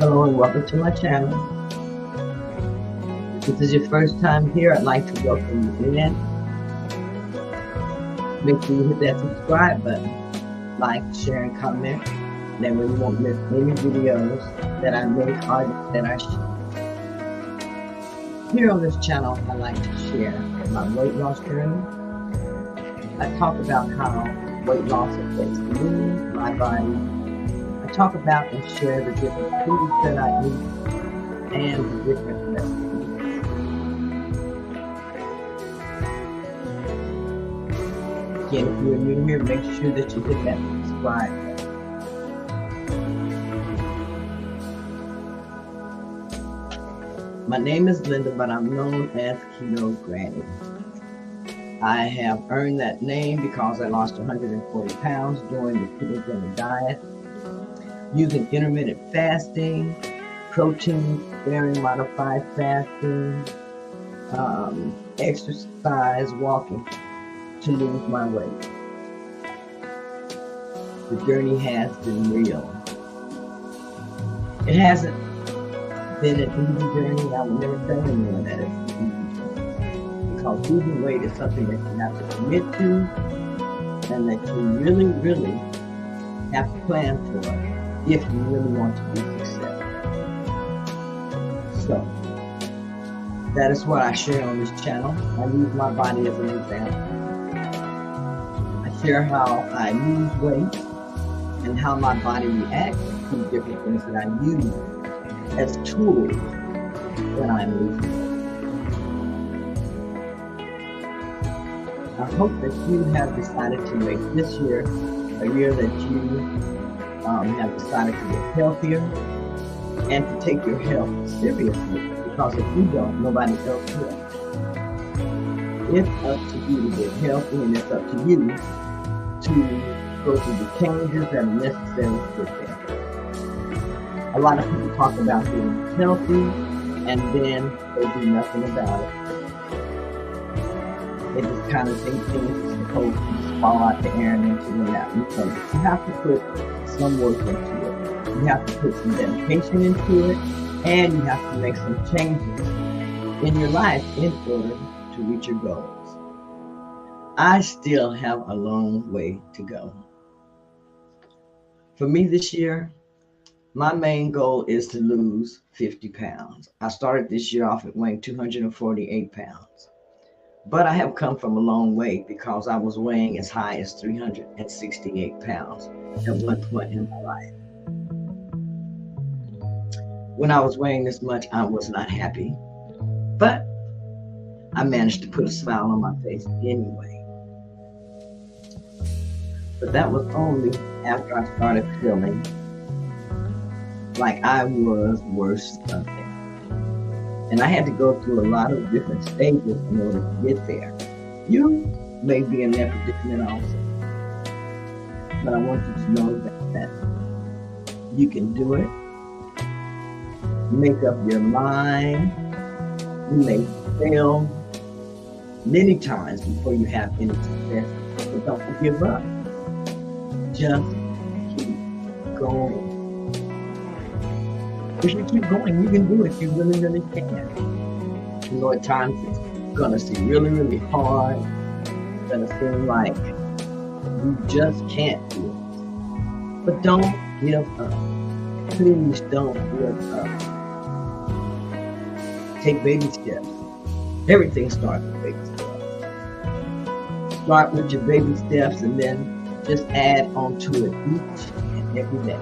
Hello and welcome to my channel. If this is your first time here, I'd like to welcome you in. Make sure you hit that subscribe button, like, share, and comment. That way you won't miss any videos that I make or that I share. Here on this channel, I like to share my weight loss journey. I talk about how weight loss affects me, my body. I talk about and share the different foods that I eat and the different recipes. Again, if you're new here, make sure that you hit that subscribe button. My name is Linda, but I'm known as Keto Granny. I have earned that name because I lost 140 pounds during the ketogenic diet, using intermittent fasting, protein-sparing modified fasting, exercise, walking to lose my weight. The journey has been real. It hasn't been an easy journey. I would never tell anyone that it's an easy journey, because losing weight is something that you have to commit to and that you really, really have to plan for if you really want to be successful. So, that is what I share on this channel. I use my body as an example. I share how I lose weight and how my body reacts to different things that I use as tools when I'm losing weight. I hope that you have decided to make this year a year that you have decided to get healthier and to take your health seriously, because if you don't, nobody else will. It's up to you to get healthy, and it's up to you to go through the changes that are necessary to get there. A lot of people talk about being healthy and then they do nothing about it. They just kind of think things are supposed to fall out the air and into the mountain. So you have to put some work into it. You have to put some dedication into it, and you have to make some changes in your life in order to reach your goals. I still have a long way to go. For me this year, my main goal is to lose 50 pounds. I started this year off at weighing 248 pounds. But I have come from a long way, because I was weighing as high as 368 pounds at one point in my life. When I was weighing this much, I was not happy. But I managed to put a smile on my face anyway. But that was only after I started feeling like I was worse than something. And I had to go through a lot of different stages in order to get there. You may be in that predicament also. But I want you to know that you can do it. Make up your mind. You may fail many times before you have any success. But don't give up. Just keep going. If you keep going, you can do it. You really, really can. You know, at times it's going to seem really, really hard. It's going to seem like you just can't do it. But don't give up. Please don't give up. Take baby steps. Everything starts with baby steps. Start with your baby steps and then just add on to it each and every day.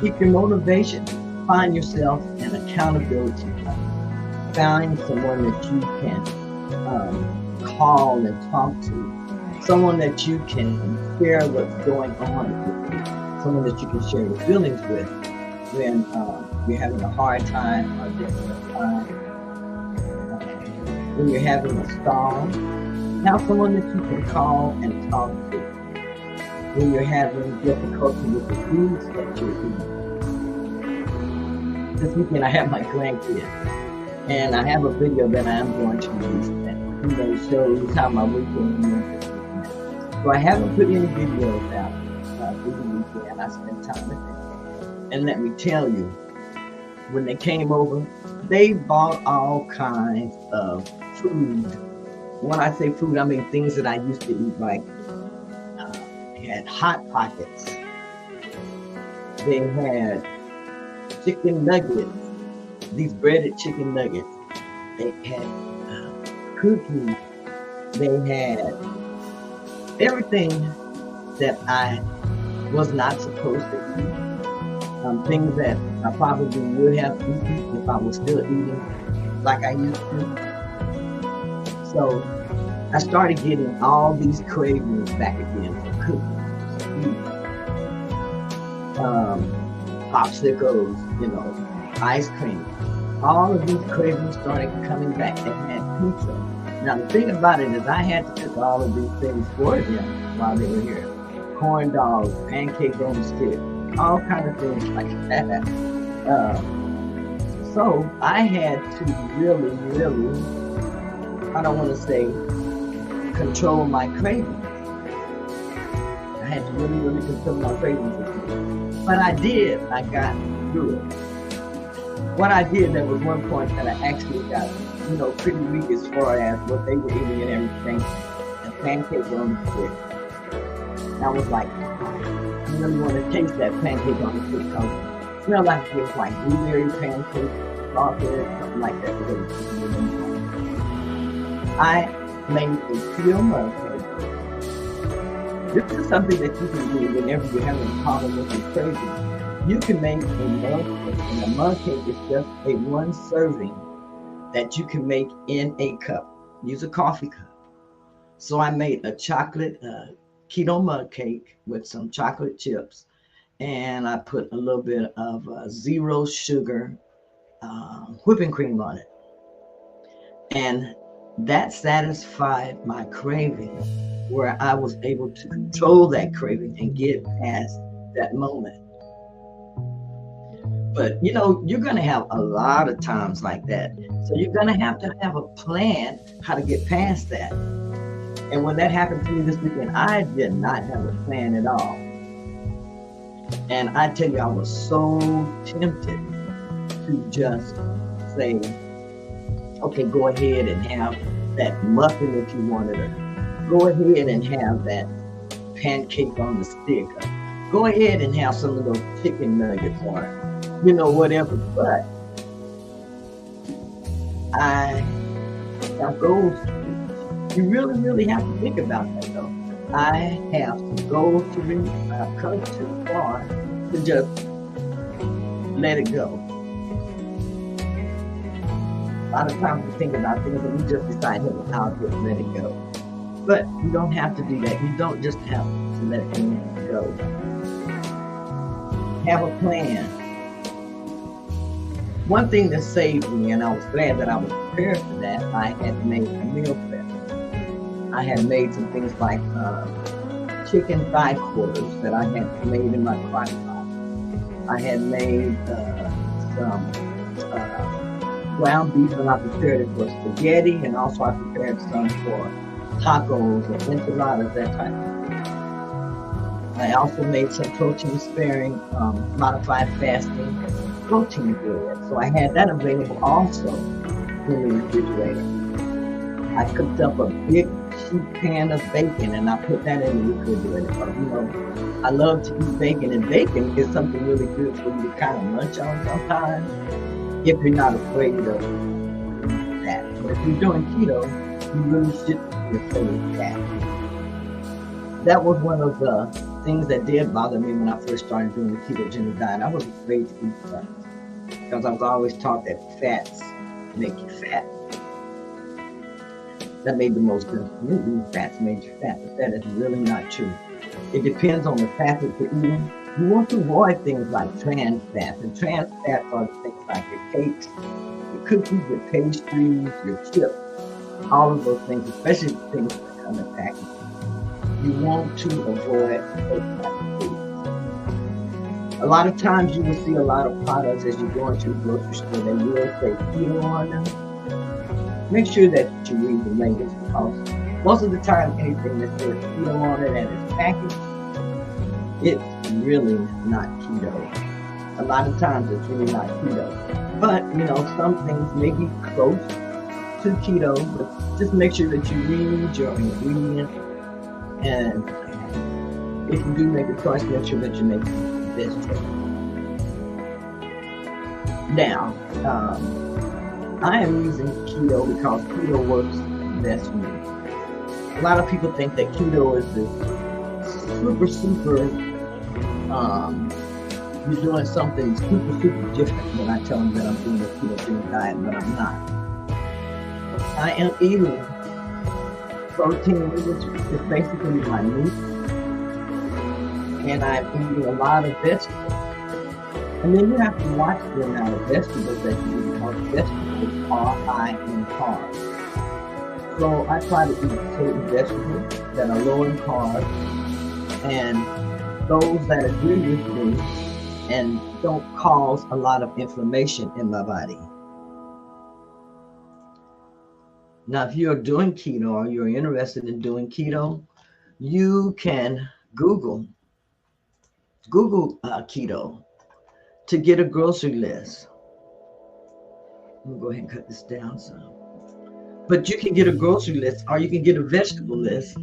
Keep your motivation. Find yourself an accountability partner. Find someone that you can call and talk to. Someone that you can share what's going on with you. Someone that you can share your feelings with when you're having a hard time or a difficult time. When you're having a storm, have someone that you can call and talk to. When you're having difficulty with the foods that you're eating. This weekend I have my grandkids, and I have a video that I am going to release that shows how my weekend went. So I haven't put any videos out through the weekend. I spent time with them. And let me tell you, when they came over, they bought all kinds of food. When I say food, I mean things that I used to eat, like they had Hot Pockets. They had chicken nuggets, these breaded chicken nuggets. They had cookies. They had everything that I was not supposed to eat. Things that I probably would have eaten if I was still eating like I used to. So I started getting all these cravings back again for cookies, popsicles, ice cream. All of these cravings started coming back. They had pizza. Now the thing about it is I had to cook all of these things for them while they were here. Corn dogs, pancakes on the stick, all kind of things like that. So I had to really, I don't want to say control my cravings. I had to really control my cravings. But I did. I got through it. What I did, there was one point that I actually got, pretty weak as far as what they were eating and everything, and pancakes on the stick. And I was like, I really want to taste that pancake on the stick because it smelled like it was like blueberry pancake, sausage, something like that. I made a keto mug cake. This is something that you can do whenever you're having a problem with your cravings. You can make a mug cake, and a mug cake is just a one serving that you can make in a cup. Use a coffee cup. So I made a chocolate keto mug cake with some chocolate chips, and I put a little bit of zero sugar whipping cream on it. And that satisfied my craving, where I was able to control that craving and get past that moment. But you're going to have a lot of times like that. So you're going to have a plan how to get past that. And when that happened to me this weekend, I did not have a plan at all. And I tell you, I was so tempted to just say, okay, go ahead and have that muffin if you wanted, or go ahead and have that pancake on the stick, or go ahead and have some of those chicken nuggets, or whatever. But I have goals. You really have to think about that, though. I have some goals to reach. I've come too far to just let it go. A lot of times we think about things and we just decide, hey, I'll just let it go. But you don't have to do that. You don't just have to let things go. Have a plan. One thing that saved me, and I was glad that I was prepared for that, I had made a meal prep. I had made some things like chicken thigh quarters that I had made in my crock pot. I had made some ground beef, and I prepared it for spaghetti, and also I prepared some for tacos or enchiladas, that type of thing. I also made some protein-sparing, modified fasting protein bread. So I had that available also in the refrigerator. I cooked up a big sheet pan of bacon, and I put that in the refrigerator. Because, I love to eat bacon, and bacon is something really good for you to kind of munch on sometimes, if you're not afraid of that. But if you're doing keto, you really shouldn't be afraid of that. That was one of the things that did bother me when I first started doing the ketogenic diet. I was afraid to eat fat because I was always taught that fats make you fat. That made the most sense to me. Fats made you fat, but that is really not true. It depends on the fat that you're eating. You want to avoid things like trans fats, and trans fats are things like your cakes, your cookies, your pastries, your chips, all of those things, especially the things that come in packaging. You want to avoid those types of foods. A lot of times you will see a lot of products as you go into the grocery store that will say keto on them. Make sure that you read the labels, because most of the time anything that says keto on it and it's packaged, it's really not keto. a lot of times it's really not keto. But, some things may be close to keto, but just make sure that you read your ingredients. And if you do make a choice, make sure that you make the best choice. Now, I am using keto because keto works best for me. A lot of people think that keto is this super, you're doing something super different when I tell them that I'm doing a ketogenic diet, but I'm not. I am eating protein, which is basically my meat, and I'm eating a lot of vegetables. And then you have to watch the amount of vegetables that you eat, because vegetables are high in carbs. So I try to eat certain vegetables that are low in carbs, and those that agree with me and don't cause a lot of inflammation in my body. Now, if you're doing keto or you're interested in doing keto, you can Google keto to get a grocery list. I'm gonna go ahead and cut this down some. But you can get a grocery list, or you can get a vegetable list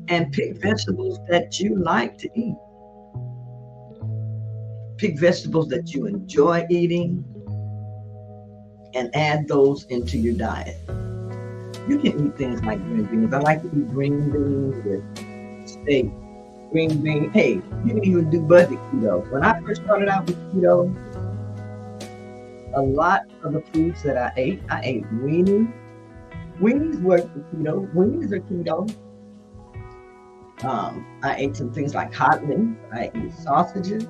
and pick vegetables that you like to eat. Pick vegetables that you enjoy eating and add those into your diet. You can eat things like green beans. I like to eat green beans with steak. Green beans. Hey, you can even do budget keto. When I first started out with keto, a lot of the foods that I ate weenies. Weenies work for keto. Weenies are keto. I ate some things like hot wings. I ate sausages.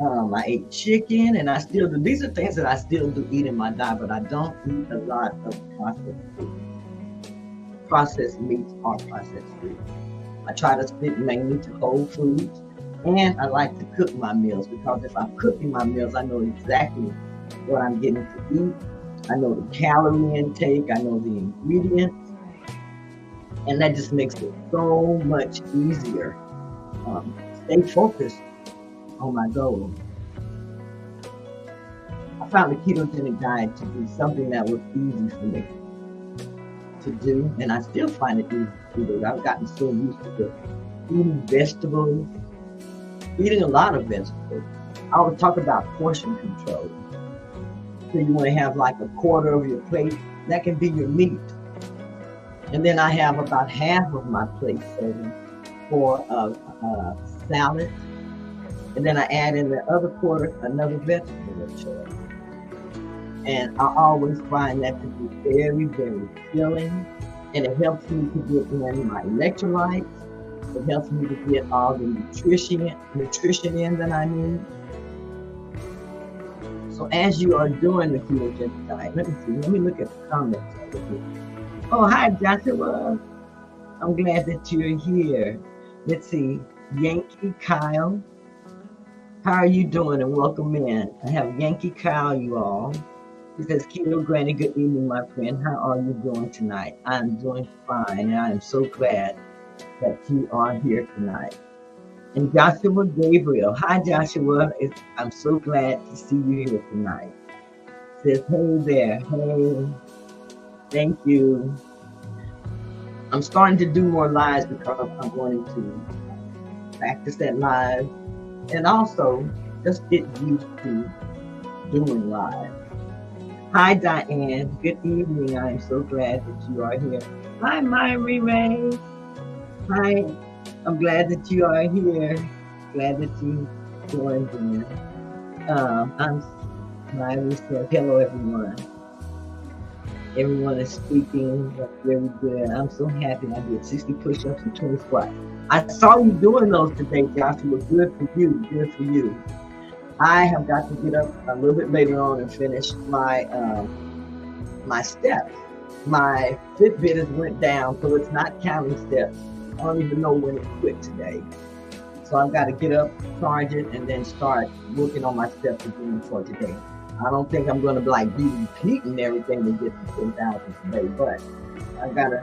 I ate chicken, and I still do. These are things that I still do eat in my diet, but I don't eat a lot of processed food. Processed meats or processed food. I try to stick mainly to whole foods, and I like to cook my meals, because if I'm cooking my meals, I know exactly what I'm getting to eat. I know the calorie intake, I know the ingredients, and that just makes it so much easier. Stay focused on my goal. I found the ketogenic diet to be something that was easy for me to do, and I still find it easy to do. I've gotten so used to eating vegetables, eating a lot of vegetables. I always talk about portion control. So you want to have like a quarter of your plate, that can be your meat. And then I have about half of my plate serving for a salad. And then I add in the other quarter another vegetable of choice. And I always find that to be very, very filling. And it helps me to get in my electrolytes. It helps me to get all the nutrition in that I need. So as you are doing the ketogenic diet, let me look at the comments over here. Oh, hi, Joshua. I'm glad that you're here. Let's see, Yankee Kyle. How are you doing? And welcome in. I have Yankee Kyle, you all. He says, Keto Granny, good evening, my friend. How are you doing tonight? I'm doing fine, and I am so glad that you are here tonight. And Joshua Gabriel. Hi, Joshua. I'm so glad to see you here tonight. Says, hey there. Hey. Thank you. I'm starting to do more lives because I'm wanting to practice that live. And also, just get used to doing live. Hi, Diane. Good evening. I am so glad that you are here. Hi, Myrie Ray. Hi. I'm glad that you are here. Glad that you joined in. Myrie says, hello, everyone. Everyone is speaking. That's very good. I'm so happy. I did 60 push-ups and 20 squats. I saw you doing those today, Joshua. Good for you. Good for you. I have got to get up a little bit later on and finish my my steps. My Fitbit has went down, so it's not counting steps. I don't even know when it quit today. So I've got to get up, charge it, and then start working on my steps again for today. I don't think I'm going to be repeating everything to get to 10,000 today, but I've got to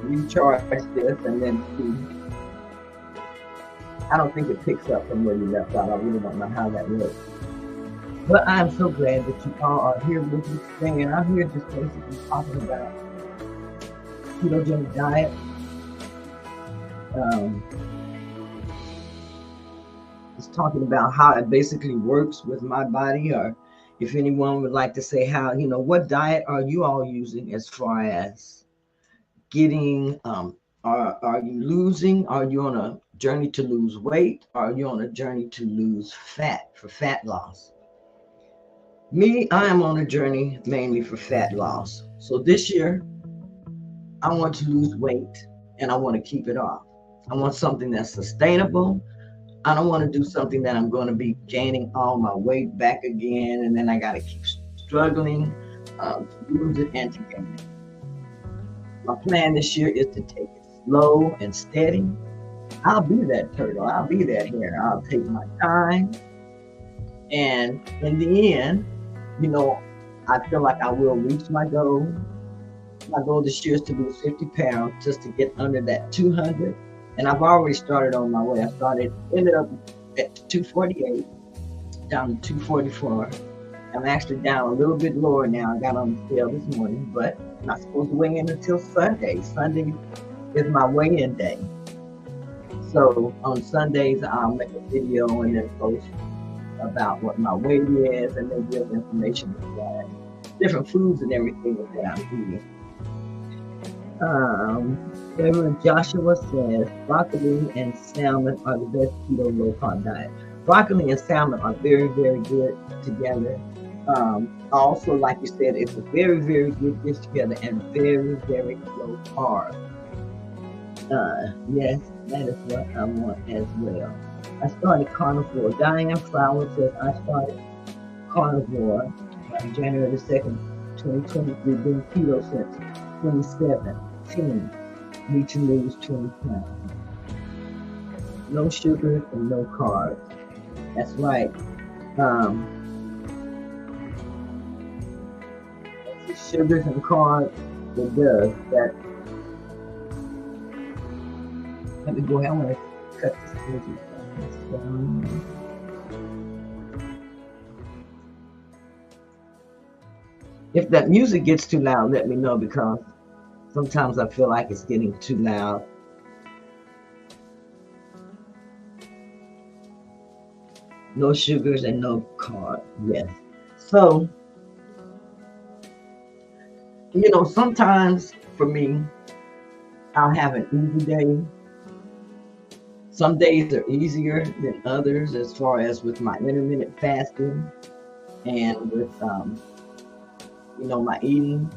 recharge this and then see. I don't think it picks up from where you left out. I really don't know how that works. But I'm so glad that you all are here with me today, and I'm here just basically talking about ketogenic diet. Just talking about how it basically works with my body, or if anyone would like to say how, what diet are you all using as far as getting, are you losing? Are you on a journey to lose weight? Are you on a journey to lose fat for fat loss? Me, I am on a journey mainly for fat loss. So this year, I want to lose weight and I want to keep it off. I want something that's sustainable. I don't want to do something that I'm going to be gaining all my weight back again and then I got to keep struggling to lose it and to gain it. My plan this year is to take it slow and steady. I'll be that turtle. I'll be that hare. I'll take my time. And in the end, I feel like I will reach my goal. My goal this year is to lose 50 pounds just to get under that 200. And I've already started on my way. Ended up at 248, down to 244. I'm actually down a little bit lower now. I got on the scale this morning, but I'm not supposed to weigh in until Sunday. Sunday is my weigh-in day. So on Sundays, I'll make a video and then post about what my weight is and then give information about different foods and everything that I'm eating. Reverend Joshua says broccoli and salmon are the best keto low carb diet. Broccoli and salmon are very, very good together. Also, like you said, it's a very, very good dish together and very, very low carb. Yes, that is what I want as well. I started carnivore. Diane Flowers says I started carnivore on January the 2nd, 2023, been keto since 2017. Need to lose 20 pounds. No sugar and no carbs. That's right. Sugars and carbs, it does that. Let me go ahead. I want to cut this music. If that music gets too loud, let me know, because sometimes I feel like it's getting too loud. No sugars and no carbs. Yes. So, sometimes for me, I'll have an easy day. Some days are easier than others as far as with my intermittent fasting and with, my eating.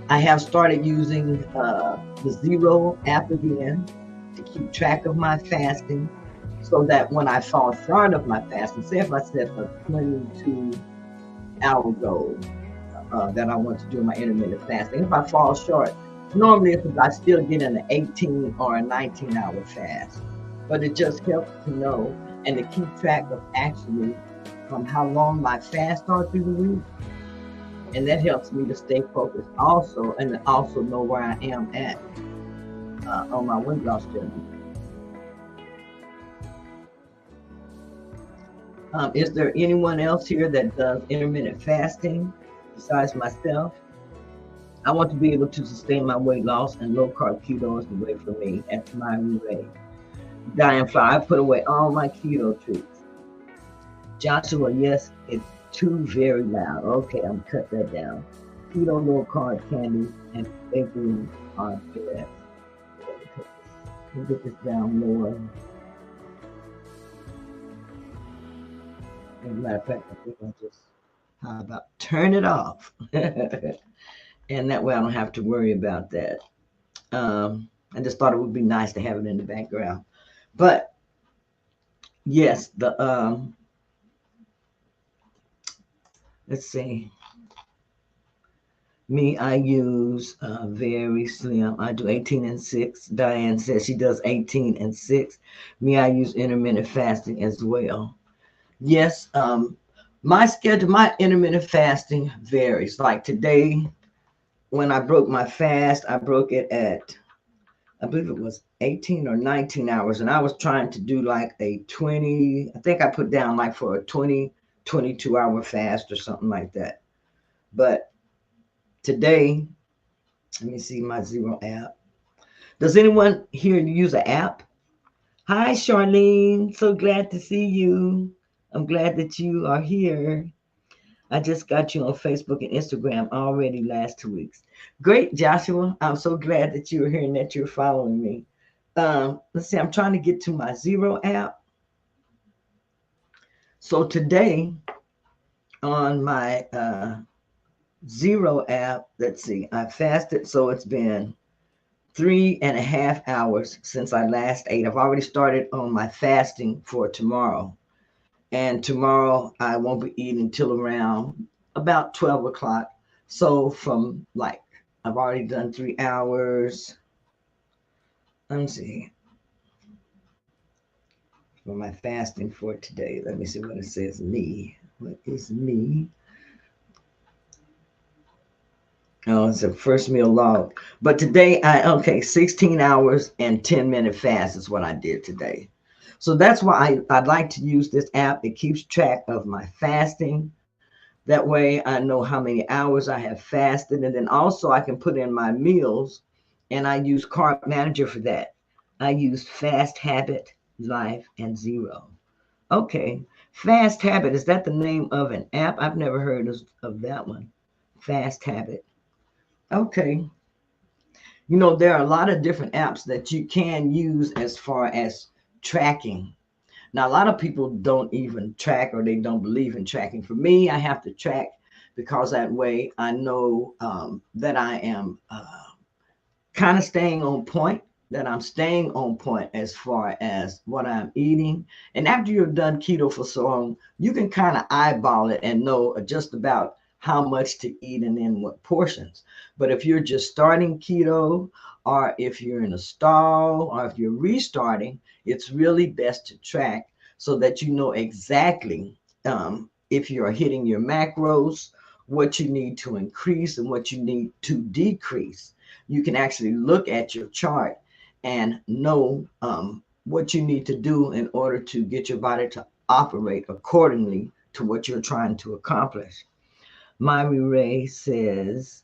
I have started using the Zero app again to keep track of my fasting so that when I fall short of my fasting, say if I set a 22-hour goal that I want to do my intermittent fasting, if I fall short, normally if I still get in an 18 or a 19-hour fast. But it just helps to know and to keep track of actually how long my fasts are through the week. And that helps me to stay focused also, and also know where I am at on my weight loss journey. Is there anyone else here that does intermittent fasting besides myself? I want to be able to sustain my weight loss, and low carb keto is the way for me. That's my way. Diane Flower, I put away all my keto treats. Joshua, yes, it's too very loud. Okay, I'm cut that down. Keto low carb candies and bakery are best. Let me get this down lower. As a matter of fact, I think I'll just, how about turn it off? And that way I don't have to worry about that. I just thought it would be nice to have it in the background. But yes, let's see. Me, I use very slim. I do 18 and 6. Diane says she does 18 and 6. Me, I use intermittent fasting as well. Yes, my schedule, my intermittent fasting varies. Like today, when I broke my fast, I broke it at, I believe it was 18 or 19 hours. And I was trying to do like a 20, I think I put down like for a 20 22-hour fast or something like that. But today, let me see my Zero app. Does anyone here use an app? Hi, Charlene. So glad to see you. I'm glad that you are here. I just got you on Facebook and Instagram already last 2 weeks. Great, Joshua. I'm so glad that you're here and that you're following me. Let's see, I'm trying to get to my Zero app. So today on my Zero app, let's see, I fasted. So it's been 3.5 hours since I last ate. I've already started on my fasting for tomorrow. And tomorrow I won't be eating till around about 12 o'clock. So from like, I've already done 3 hours. Let me see. For my fasting for today, let me see what it says. Me. What is me? Oh, it's a first meal log. But today, 16 hours and 10-minute fast is what I did today. So that's why I'd like to use this app. It keeps track of my fasting. That way I know how many hours I have fasted. And then also I can put in my meals, and I use Carb Manager for that. I use Fast Habit, Life, and Zero. Okay. Fast Habit, is that the name of an app? I've never heard of that one. Fast Habit. Okay. You know, there are a lot of different apps that you can use as far as tracking. Now, a lot of people don't even track, or they don't believe in tracking. For me, I have to track because that way I know that I am kind of staying on point, that I'm staying on point as far as what I'm eating. And after you've done keto for so long, you can kind of eyeball it and know just about how much to eat and in what portions. But if you're just starting keto, or if you're in a stall, or if you're restarting, it's really best to track so that you know exactly if you're hitting your macros, what you need to increase and what you need to decrease. You can actually look at your chart and know what you need to do in order to get your body to operate accordingly to what you're trying to accomplish. Myri Ray says,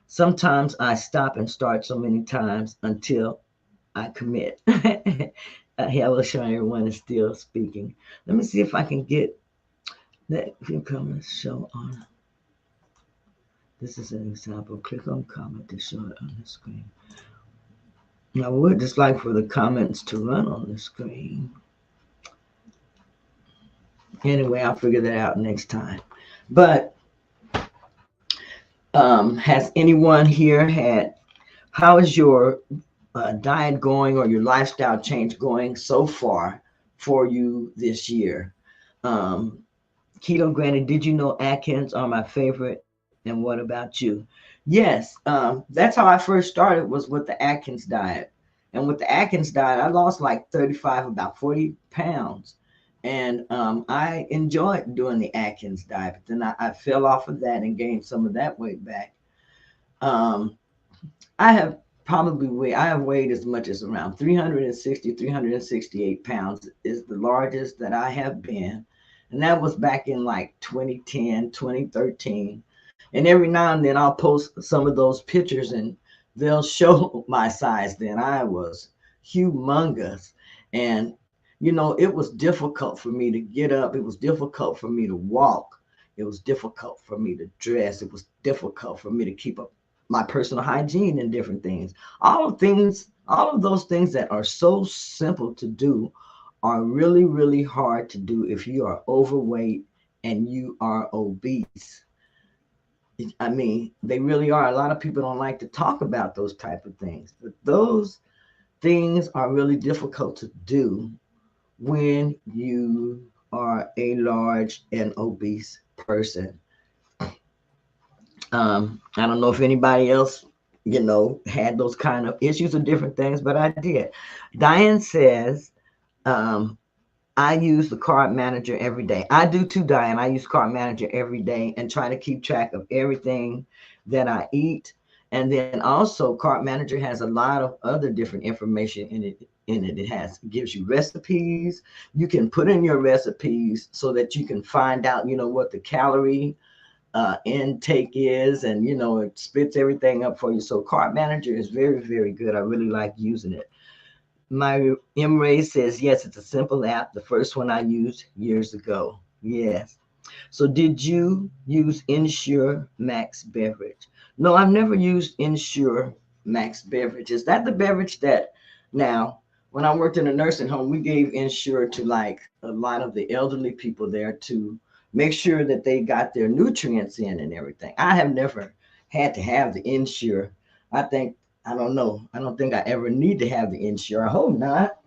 sometimes I stop and start so many times until I commit. Hello, Sean, everyone is still speaking. Let me see if I can get that view comment show on. This is an example. Click on comment to show it on the screen. I would just like for the comments to run on the screen. Anyway, I'll figure that out next time. But has anyone here how is your diet going, or your lifestyle change going so far for you this year? Keto Granny, did you know Atkins are my favorite? And what about you? Yes, that's how I first started, was with the Atkins diet. And with the Atkins diet, I lost like 35, about 40 pounds. And I enjoyed doing the Atkins diet, but then I fell off of that and gained some of that weight back. Um, I have I have weighed as much as around 360, 368 pounds is the largest that I have been. And that was back in like 2010, 2013. And every now and then I'll post some of those pictures and they'll show my size then. I was humongous. And, you know, it was difficult for me to get up. It was difficult for me to walk. It was difficult for me to dress. It was difficult for me to keep up my personal hygiene and different things. All of those things that are so simple to do are really, really hard to do if you are overweight and you are obese. I mean, they really are. A lot of people don't like to talk about those type of things, but those things are really difficult to do when you are a large and obese person. I don't know if anybody else, had those kind of issues or different things, but I did. Diane says, um, I use the Carb Manager every day. I do too, Diane. I use Carb Manager every day and try to keep track of everything that I eat. And then also Cart Manager has a lot of other different information in it. It gives you recipes. You can put in your recipes so that you can find out, what the calorie intake is, and it spits everything up for you. So Cart Manager is very, very good. I really like using it. My M Ray says yes, it's a simple app. The first one I used years ago. Yes. So did you use Ensure Max Beverage? No, I've never used Ensure Max Beverage. Is that the beverage that now, when I worked in a nursing home, we gave Ensure to like a lot of the elderly people there to make sure that they got their nutrients in and everything. I have never had to have the Ensure. I think, I don't know. I don't think I ever need to have the Ensure. I hope not.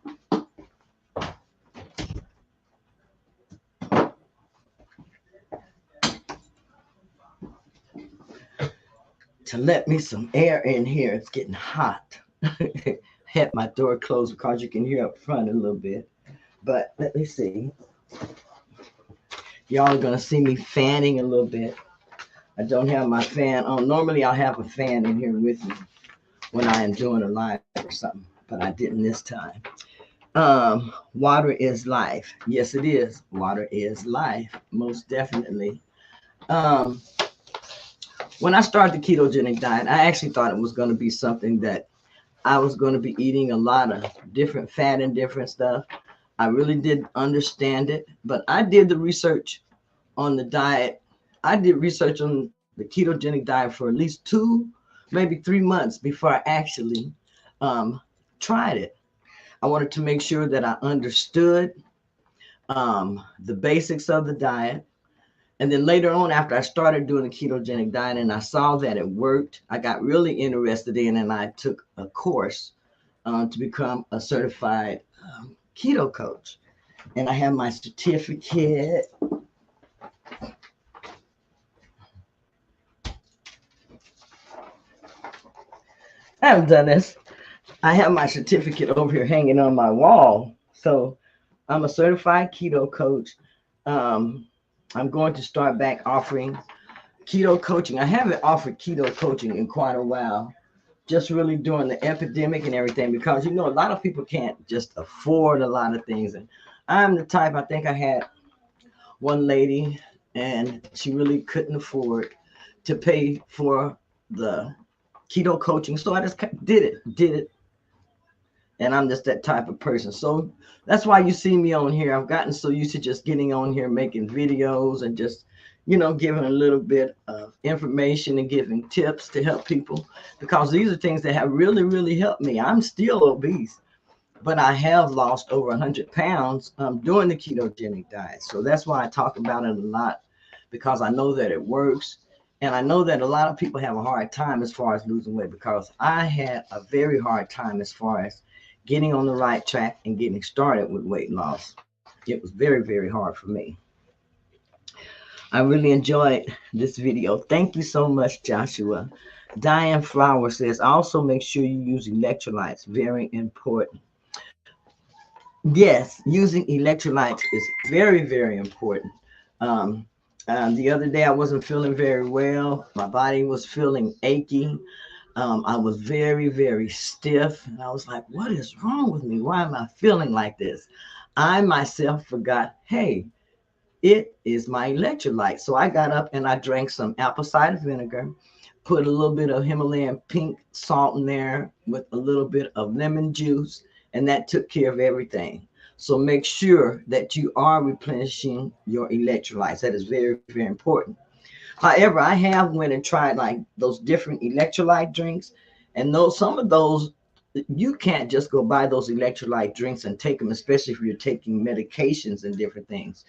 To let me some air in here. It's getting hot. Had my door closed because you can hear up front a little bit. But let me see. Y'all are going to see me fanning a little bit. I don't have my fan on. Normally I'll have a fan in here with me when I am doing a live or something, but I didn't this time. Water is life. Yes, it is. Water is life, most definitely. Um, when I started the ketogenic diet, I actually thought it was going to be something that I was going to be eating a lot of different fat and different stuff. I really didn't understand it, but I did the research on the diet. I did research on the ketogenic diet for at least 2, maybe 3 months before I actually um, tried it. I wanted to make sure that I understood the basics of the diet. And then later on, after I started doing the ketogenic diet and I saw that it worked, I got really interested in it, and I took a course to become a certified keto coach. And I have my certificate. I haven't done this. I have my certificate over here hanging on my wall. So I'm a certified keto coach. I'm going to start back offering keto coaching. I haven't offered keto coaching in quite a while, just really during the epidemic and everything, because a lot of people can't just afford a lot of things. And I'm the type, I think I had one lady and she really couldn't afford to pay for the keto coaching. So I just did it. And I'm just that type of person. So that's why you see me on here. I've gotten so used to just getting on here, making videos and just, giving a little bit of information and giving tips to help people, because these are things that have really, really helped me. I'm still obese, but I have lost over 100 pounds doing the ketogenic diet. So that's why I talk about it a lot, because I know that it works. And I know that a lot of people have a hard time as far as losing weight, because I had a very hard time as far as getting on the right track and getting started with weight loss. It was very, very hard for me. I really enjoyed this video. Thank you so much, Joshua. Diane Flower says, also make sure you use electrolytes. Very important. Yes, using electrolytes is very, very important. Um, the other day, I wasn't feeling very well. My body was feeling achy. I was very, very stiff. And I was like, what is wrong with me? Why am I feeling like this? I myself forgot, hey, it is my electrolyte. So I got up and I drank some apple cider vinegar, put a little bit of Himalayan pink salt in there with a little bit of lemon juice, and that took care of everything. So make sure that you are replenishing your electrolytes. That is very, very important. However, I have went and tried like those different electrolyte drinks, and some of those, you can't just go buy those electrolyte drinks and take them, especially if you're taking medications and different things.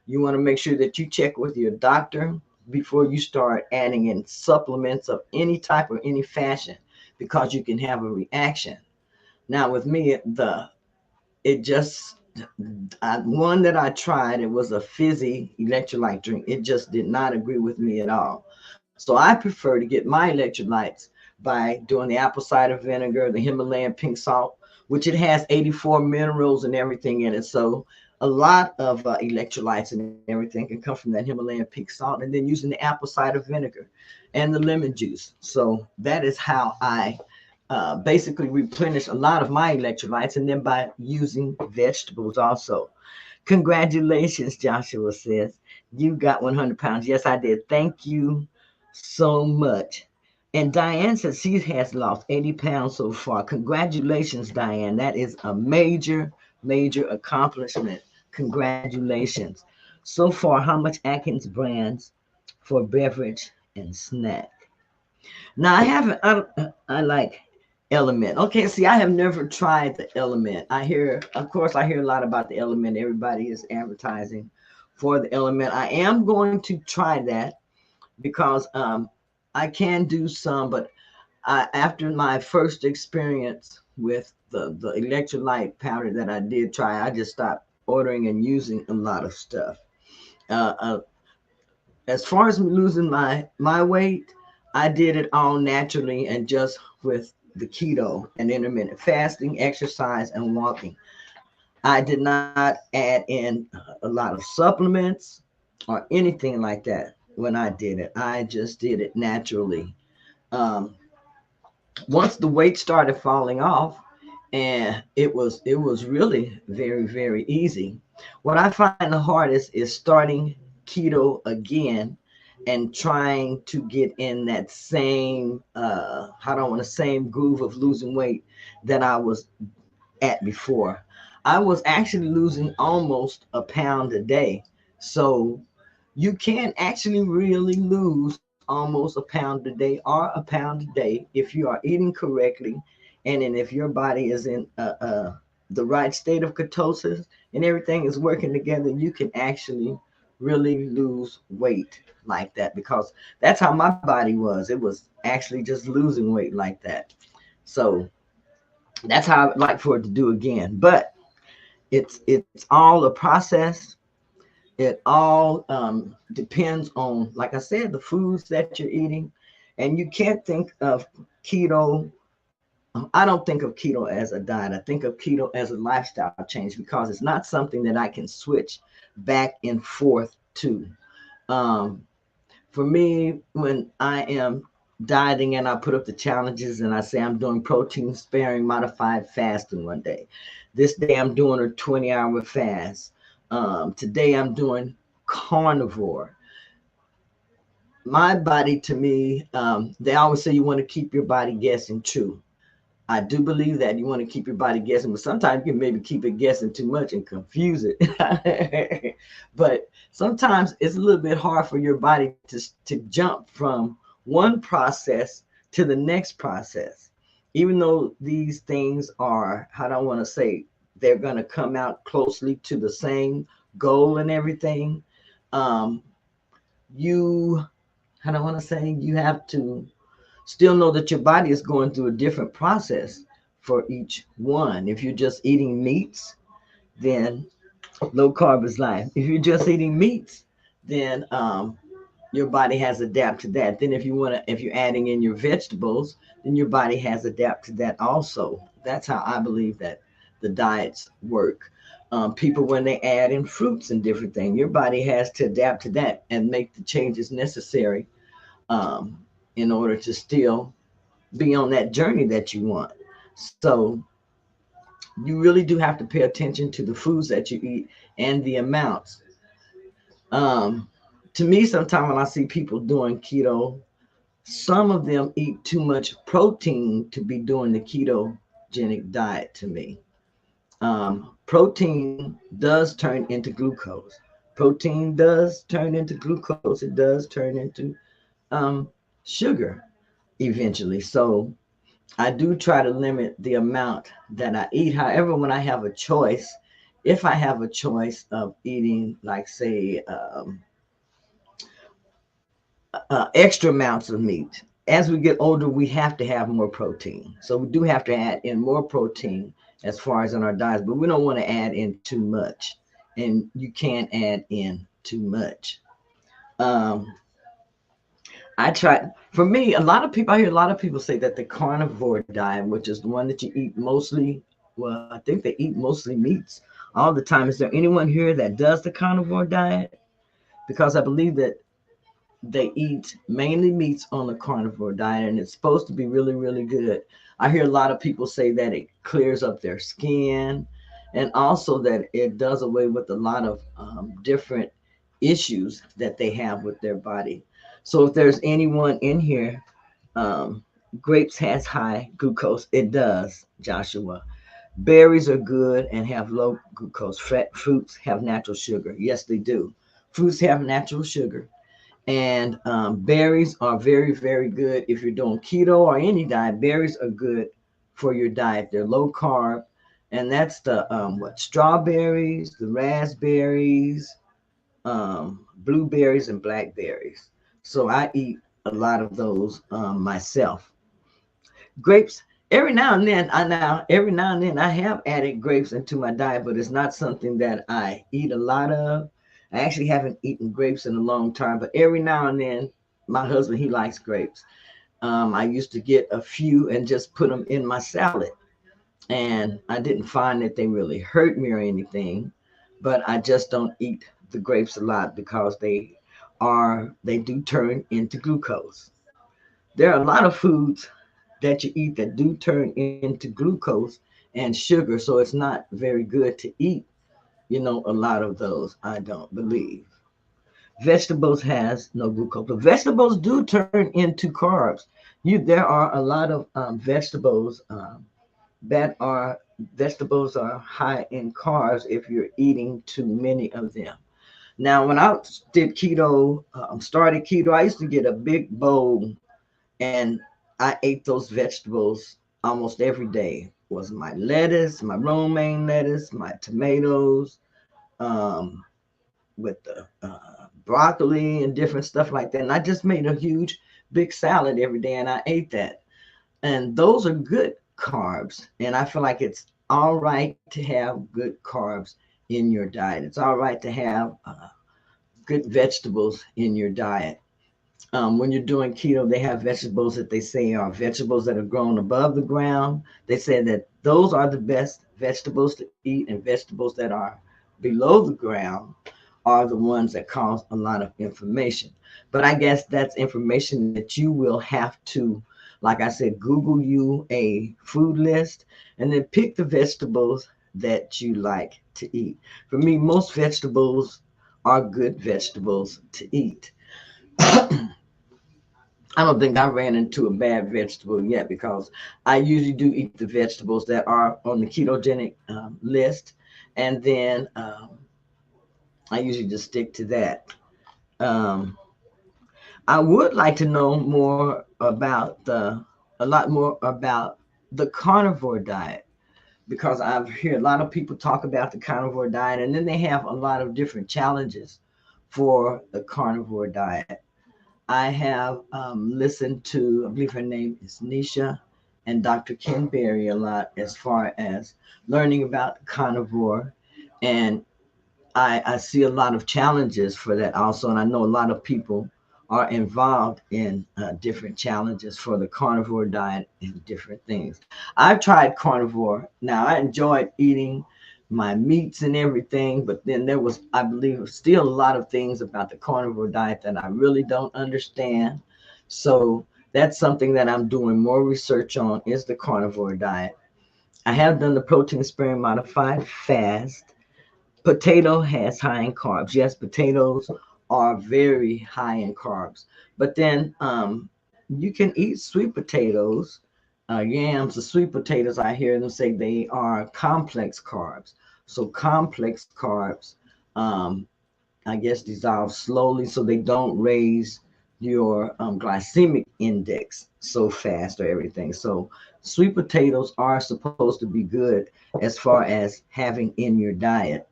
You want to make sure that you check with your doctor before you start adding in supplements of any type or any fashion, because you can have a reaction. Now with me, one that I tried, it was a fizzy electrolyte drink. It just did not agree with me at all. So I prefer to get my electrolytes by doing the apple cider vinegar, the Himalayan pink salt, which it has 84 minerals and everything in it. So a lot of electrolytes and everything can come from that Himalayan pink salt, and then using the apple cider vinegar and the lemon juice. So that is how I basically replenish a lot of my electrolytes, and then by using vegetables also. Congratulations, Joshua says. You got 100 pounds. Yes, I did. Thank you so much. And Diane says she has lost 80 pounds so far. Congratulations, Diane. That is a major, major accomplishment. Congratulations. So far, how much Atkins brands for beverage and snack? Now, I haven't, I like Element. Okay, see, I have never tried the Element. I hear, of course, I hear a lot about the Element. Everybody is advertising for the Element. I am going to try that because I can do some, but after my first experience with the electrolyte powder that I did try, I just stopped ordering and using a lot of stuff. Uh, uh, as far as losing my weight, I did it all naturally and just with the keto and intermittent fasting, exercise, and walking. I did not add in a lot of supplements or anything like that when I did it. I just did it naturally. Um, Once the weight started falling off, and it was really very easy. What I find the hardest is starting keto again and trying to get in that same I don't want the same groove of losing weight that I was at before. I was actually losing almost a pound a day. So you can actually really lose almost a pound a day or a pound a day if you are eating correctly, and then if your body is in the right state of ketosis and everything is working together, you can actually really lose weight like that, because that's how my body was. It was actually just losing weight like that. So that's how I would like for it to do again. But it's all a process. It all depends on, like I said, the foods that you're eating. And you can't think of keto. I don't think of keto as a diet. I think of keto as a lifestyle change, because it's not something that I can switch back and forth to. Um, for me, when I am dieting and I put up the challenges and I say I'm doing protein sparing modified fasting one day, this day I'm doing a 20-hour fast. Today I'm doing carnivore. My body, to me, they always say you want to keep your body guessing. True. I do believe that you want to keep your body guessing, but sometimes you can maybe keep it guessing too much and confuse it. But sometimes it's a little bit hard for your body to jump from one process to the next process. Even though these things are, how do I want to say, they're going to come out closely to the same goal and everything. Um, you, how do I want to say, you have to still know that your body is going through a different process for each one. If you're just eating meats, then low carb is life. If you're just eating meats, then your body has adapted to that. Then if you're adding in your vegetables, then your body has adapted to that also. That's how I believe that the diets work. People, when they add in fruits and different things, your body has to adapt to that and make the changes necessary um, in order to still be on that journey that you want. So you really do have to pay attention to the foods that you eat and the amounts. Um, to me, sometimes when I see people doing keto, some of them eat too much protein to be doing the ketogenic diet to me. Protein does turn into glucose. Protein does turn into glucose. It does turn into um, sugar eventually. So I do try to limit the amount that I eat. However, when I have a choice, if I have a choice of eating, like, say, extra amounts of meat, as we get older, we have to have more protein. So we do have to add in more protein as far as in our diets, but we don't want to add in too much. And you can't add in too much. Um, I try. For me, I hear a lot of people say that the carnivore diet, which is the one that you eat mostly, well, I think they eat mostly meats all the time. Is there anyone here that does the carnivore diet? Because I believe that they eat mainly meats on the carnivore diet, and it's supposed to be really, really good. I hear a lot of people say that it clears up their skin, and also that it does away with a lot of different issues that they have with their body. So if there's anyone in here, um, grapes has high glucose. It does, Joshua. Berries are good and have low glucose. Fruits have natural sugar. Yes, they do. Fruits have natural sugar. And berries are very, very good if you're doing keto or any diet. Berries are good for your diet. They're low carb, and that's the strawberries, the raspberries, blueberries, and blackberries. So I eat a lot of those myself. Grapes. Every now and then I have added grapes into my diet, but it's not something that I eat a lot of. I actually haven't eaten grapes in a long time, but every now and then, my husband, he likes grapes. I used to get a few and just put them in my salad, and I didn't find that they really hurt me or anything, but I just don't eat the grapes a lot because they do turn into glucose. There are a lot of foods that you eat that do turn into glucose and sugar, so it's not very good to eat, a lot of those, I don't believe. Vegetables has no glucose. The vegetables do turn into carbs. There are a lot of vegetables that are vegetables are high in carbs if you're eating too many of them. Now, when I did keto, started keto, I used to get a big bowl, and I ate those vegetables almost every day. Was my lettuce, my romaine lettuce, my tomatoes, um, with the broccoli and different stuff like that. And I just made a huge, big salad every day, and I ate that. And those are good carbs. And I feel like it's all right to have good carbs in your diet. It's all right to have good vegetables in your diet. When you're doing keto, they have vegetables that they say are vegetables that are grown above the ground. They say that those are the best vegetables to eat, and vegetables that are below the ground are the ones that cause a lot of inflammation. But I guess that's information that you will have to, like I said, Google you a food list and then pick the vegetables that you like to eat. For me, most vegetables are good vegetables to eat. I don't think I ran into a bad vegetable yet because I usually do eat the vegetables that are on the ketogenic list, and then I usually just stick to that. Um, I would like to know more about a lot more about the carnivore diet because I've heard a lot of people talk about the carnivore diet, and then they have a lot of different challenges for the carnivore diet. I have listened to, I believe her name is Nisha, and Dr. Ken Berry a lot as far as learning about carnivore. And I see a lot of challenges for that also. And I know a lot of people are involved in different challenges for the carnivore diet and different things. I've tried carnivore. Now, I enjoyed eating my meats and everything, but then there was, I believe, still a lot of things about the carnivore diet that I really don't understand. So that's something that I'm doing more research on is the carnivore diet. I have done the protein sparing modified fast. Potato has high in carbs. Yes, potatoes are very high in carbs. But then you can eat sweet potatoes, yams. The sweet potatoes, I hear them say they are complex carbs. So complex carbs, um, I guess, dissolve slowly so they don't raise your glycemic index so fast or everything. So sweet potatoes are supposed to be good as far as having in your diet.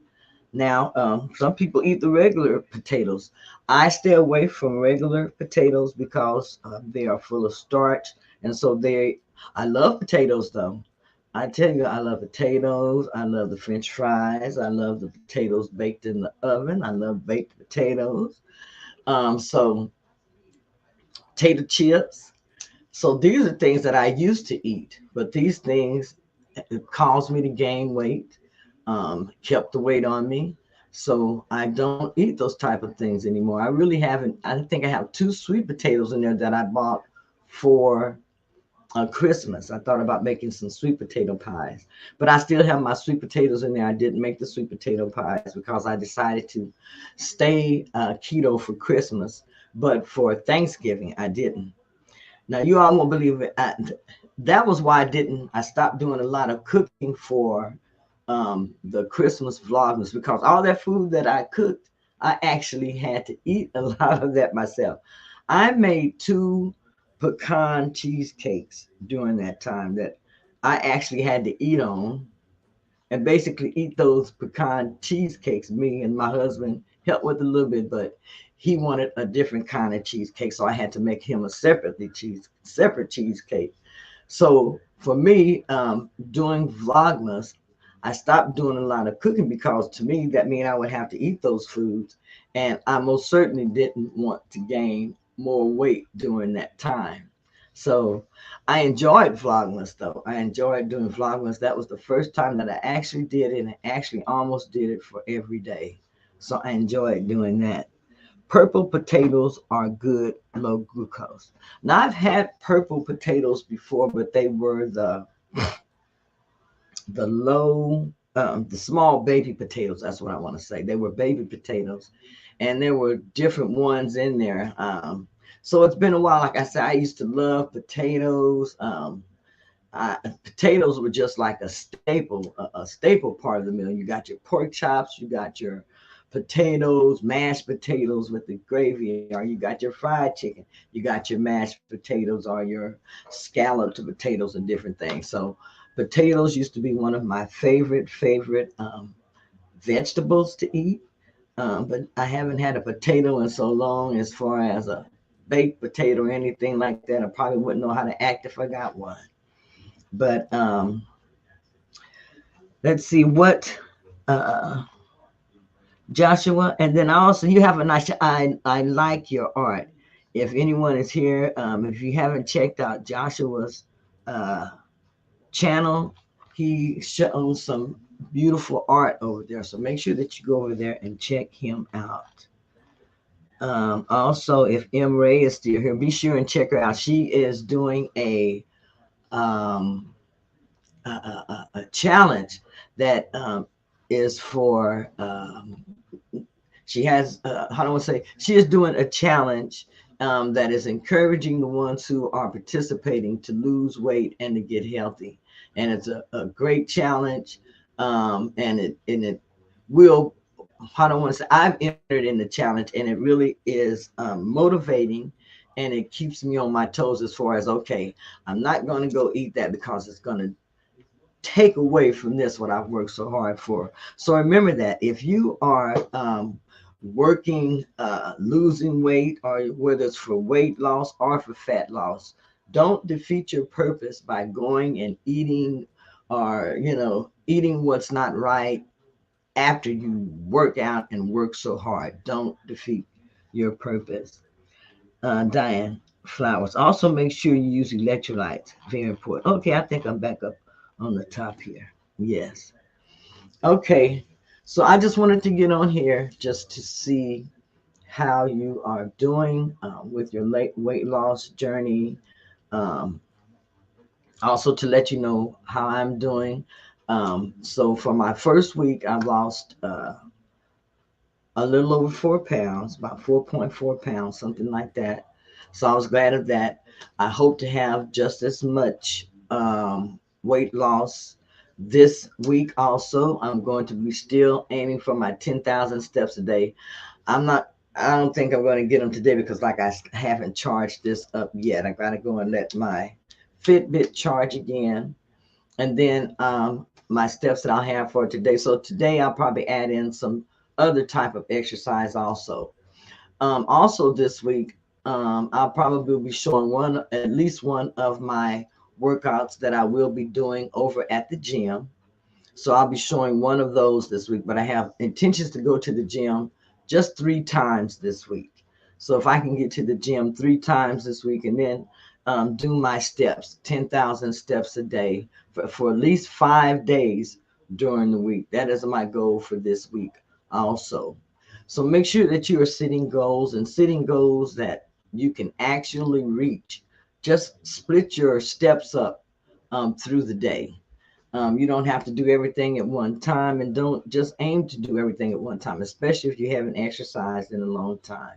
Now, some people eat the regular potatoes. I stay away from regular potatoes because they are full of starch, and so they. I love potatoes though. I tell you, I love potatoes. I love the French fries. I love the potatoes baked in the oven. I love baked potatoes. So potato chips. So these are things that I used to eat, but these things it caused me to gain weight. kept the weight on me. So I don't eat those type of things anymore. I really haven't. I think I have 2 sweet potatoes in there that I bought for Christmas. I thought about making some sweet potato pies, but I still have my sweet potatoes in there. I didn't make the sweet potato pies because I decided to stay keto for Christmas, but for Thanksgiving I didn't. Now you all won't believe it. That was why I stopped doing a lot of cooking for the Christmas vlogmas, because all that food that I cooked, I actually had to eat a lot of that myself. I made 2 pecan cheesecakes during that time that I actually had to eat on, and basically eat those pecan cheesecakes. Me and my husband helped with a little bit, but he wanted a different kind of cheesecake, so I had to make him a separate cheesecake. So for me, doing Vlogmas, I stopped doing a lot of cooking because to me that meant I would have to eat those foods, and I most certainly didn't want to gain more weight during that time. So I enjoyed Vlogmas though. I enjoyed doing Vlogmas. That was the first time that I actually did it, and I actually almost did it for every day. So I enjoyed doing that. Purple potatoes are good low glucose. Now I've had purple potatoes before, but they were the low, the small baby potatoes. That's what I want to say. They were baby potatoes, and there were different ones in there. So it's been a while. Like I said, I used to love potatoes. Potatoes were just like a staple part of the meal. You got your pork chops, you got your potatoes, mashed potatoes with the gravy, or you got your fried chicken, you got your mashed potatoes, or your scalloped potatoes, and different things. So potatoes used to be one of my favorite vegetables to eat. But I haven't had a potato in so long, as far as a baked potato or anything like that. I probably wouldn't know how to act if I got one. But let's see what uh, Joshua, and then also you have a nice. I like your art. If anyone is here, if you haven't checked out Joshua's uh, channel, he shows some beautiful art over there. So make sure that you go over there and check him out. Also, if M Ray is still here, be sure and check her out. She is doing um, a challenge that is for she has how do I want to say, she is doing a challenge that is encouraging the ones who are participating to lose weight and to get healthy, and it's a great challenge, and it will, how do I want to say, I've entered in the challenge, and it really is motivating, and it keeps me on my toes as far as, okay, I'm not going to go eat that because it's going to take away from this what I've worked so hard for. So remember that if you are working, losing weight, or whether it's for weight loss or for fat loss, don't defeat your purpose by going and eating, or eating what's not right after you work out and work so hard. Don't defeat your purpose. Diane Flowers. Also make sure you use electrolytes. Very important. Okay, I think I'm back up on the top here. Yes. Okay. So I just wanted to get on here just to see how you are doing with your weight loss journey. Um, Also to let you know how I'm doing. So for my first week, I lost a little over 4 pounds, about 4.4 pounds, something like that. So I was glad of that. I hope to have just as much weight loss this week. Also, I'm going to be still aiming for my 10,000 steps a day. I don't think I'm going to get them today because, like, I haven't charged this up yet. I got to go and let my Fitbit charge again, and then my steps that I'll have for today. So today I'll probably add in some other type of exercise also. Also this week, I'll probably be showing at least one of my workouts that I will be doing over at the gym. So I'll be showing one of those this week, but I have intentions to go to the gym just 3 times this week. So if I can get to the gym 3 times this week, and then do my steps, 10,000 steps a day for at least 5 days during the week. That is my goal for this week also. So make sure that you are setting goals, and setting goals that you can actually reach. Just split your steps up through the day. You don't have to do everything at one time, and don't just aim to do everything at one time, especially if you haven't exercised in a long time.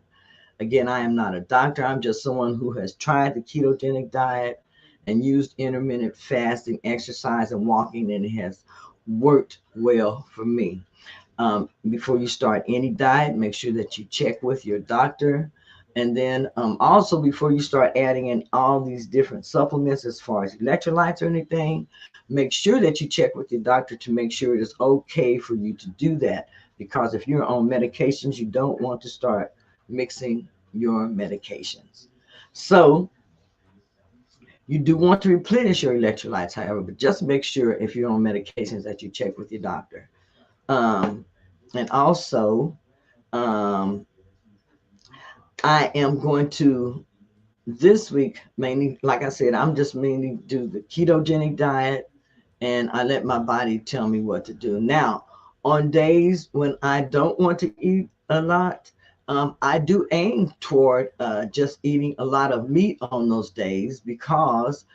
Again, I am not a doctor. I'm just someone who has tried the ketogenic diet and used intermittent fasting, exercise, and walking, and it has worked well for me. Before you start any diet, make sure that you check with your doctor. And then also, before you start adding in all these different supplements as far as electrolytes or anything, make sure that you check with your doctor to make sure it is okay for you to do that. Because if you're on medications, you don't want to start mixing your medications. So you do want to replenish your electrolytes, however, but just make sure if you're on medications that you check with your doctor. Um, and also, um, I am going to this week mainly, like I said, I'm just mainly do the ketogenic diet, and I let my body tell me what to do. Now, on days when I don't want to eat a lot, I do aim toward just eating a lot of meat on those days, because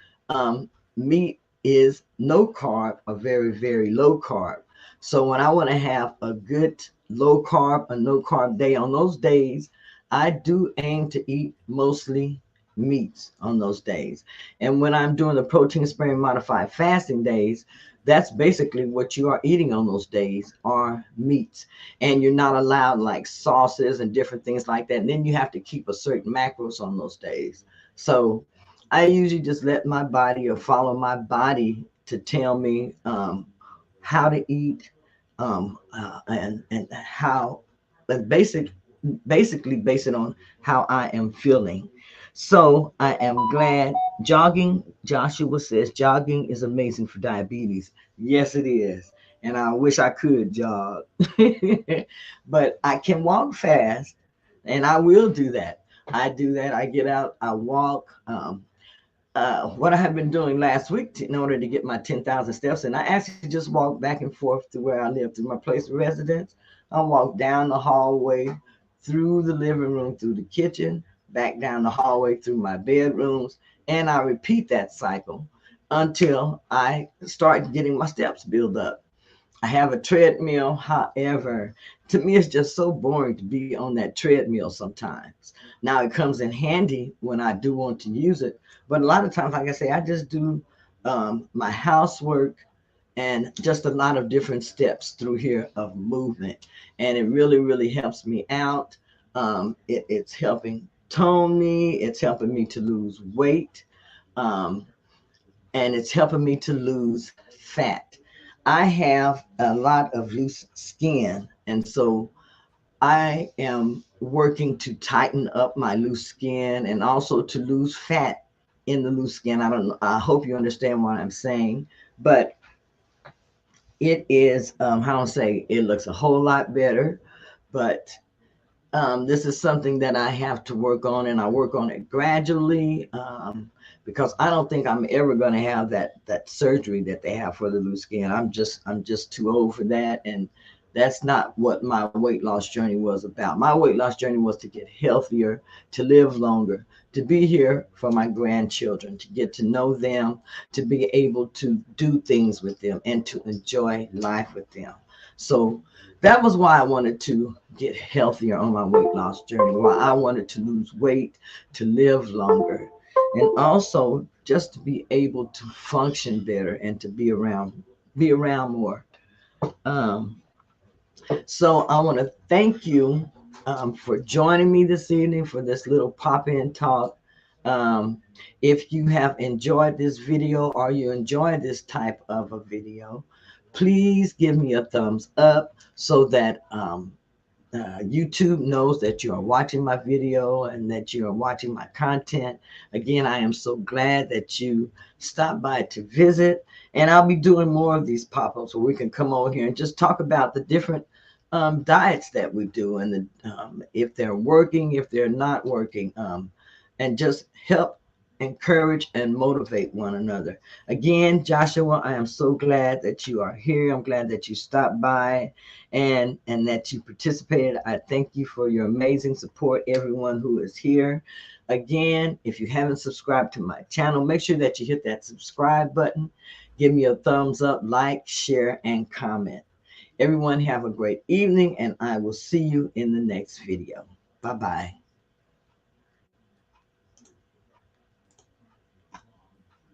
meat is no carb, a very, very low carb. So when I want to have a good low carb, a no carb day, on those days, I do aim to eat mostly meats on those days. And when I'm doing the protein sparing modified fasting days, that's basically what you are eating on those days are meats. And you're not allowed like sauces and different things like that. And then you have to keep a certain macros on those days. So I usually just let my body, or follow my body, to tell me how to eat, and how, but basically base it on how I am feeling. So I am glad. Jogging, Joshua says, jogging is amazing for diabetes. Yes, it is. And I wish I could jog, but I can walk fast, and I will do that. I do that. I get out, I walk. What I have been doing last week in order to get my 10,000 steps, and I actually just walk back and forth to where I live, to my place of residence. I walk down the hallway, through the living room, through the kitchen, back down the hallway, through my bedrooms, and I repeat that cycle until I start getting my steps built up. I have a treadmill. However, to me, it's just so boring to be on that treadmill sometimes. Now, it comes in handy when I do want to use it. But a lot of times, like I say, I just do my housework and just a lot of different steps through here of movement. And it really, really helps me out. It's helping tone me. It's helping me to lose weight. Um, and it's helping me to lose fat. I have a lot of loose skin, and so I am working to tighten up my loose skin, and also to lose fat in the loose skin. I don't know. I hope you understand what I'm saying, but it is, how do I say, it looks a whole lot better, but this is something that I have to work on, and I work on it gradually, because I don't think I'm ever going to have that surgery that they have for the loose skin. I'm just too old for that, and that's not what my weight loss journey was about. My weight loss journey was to get healthier, to live longer, to be here for my grandchildren, to get to know them, to be able to do things with them, and to enjoy life with them. So that was why I wanted to get healthier on my weight loss journey, why I wanted to lose weight, to live longer, and also just to be able to function better and to be around more. Um, so I want to thank you for joining me this evening for this little pop-in talk. Um, if you have enjoyed this video, or you enjoy this type of a video, please give me a thumbs up, so that YouTube knows that you are watching my video and that you are watching my content. Again, I am so glad that you stopped by to visit, and I'll be doing more of these pop-ups where we can come over here and just talk about the different diets that we do, and if they're working, if they're not working, and just help encourage and motivate one another. Again, Joshua, I am so glad that you are here. I'm glad that you stopped by and that you participated. I thank you for your amazing support, everyone who is here. Again, if you haven't subscribed to my channel, make sure that you hit that subscribe button. Give me a thumbs up, like, share, and comment. Everyone have a great evening, and I will see you in the next video. Bye-bye.